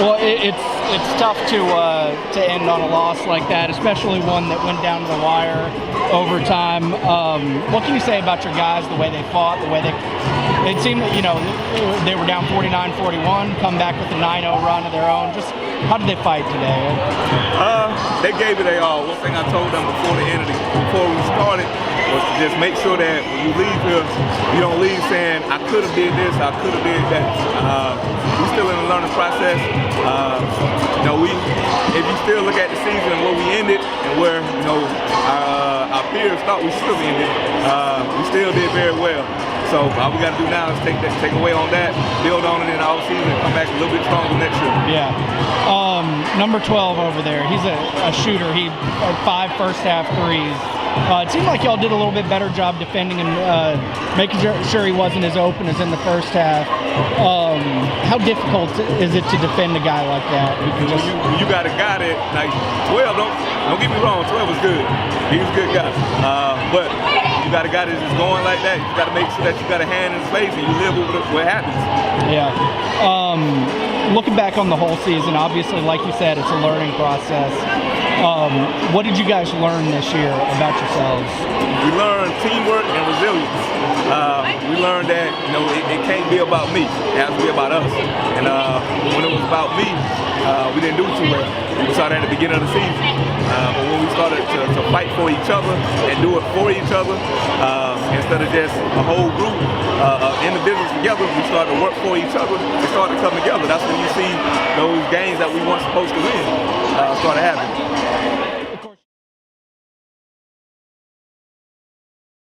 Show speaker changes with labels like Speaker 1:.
Speaker 1: Well, it's tough to end on a loss like that, especially one that went down to the wire, overtime. What can you say about your guys, the way they fought, the way it seemed that, they were down 49-41, come back with a 9-0 run of their own. Just how did they fight today?
Speaker 2: They gave it their all. One thing I told them before we started was to just make sure that when you leave here, you don't leave saying, I could have did this, I could have did that. We're still in the learning process. If you still look at the season and where we ended and where our peers thought we should have ended, we still did very well. So all we got to do now is take away on that, build on it in the offseason, and come back a little bit stronger next year.
Speaker 1: Yeah. Number 12 over there, he's a shooter. He had 5 first-half threes. It seemed like y'all did a little bit better job defending and making sure he wasn't as open as in the first half. How difficult is it to defend a guy like that?
Speaker 2: When you got a guy that, like 12, don't get me wrong, 12 was good. He was a good guy. But you got a guy that's just going like that, you got to make sure that you got a hand in his face and you live with what happens.
Speaker 1: Yeah. Looking back on the whole season, obviously, like you said, it's a learning process. What did you guys learn this year about yourselves?
Speaker 2: We learned teamwork and resilience. We learned that it can't be about me; it has to be about us. And when it was about me, we didn't do too well. We started at the beginning of the season, but when we started to fight for each other and do it for each other, instead of just a whole group of individuals together, we started to work for each other and started to come together. That's when you see those games that we weren't supposed to win start to happen.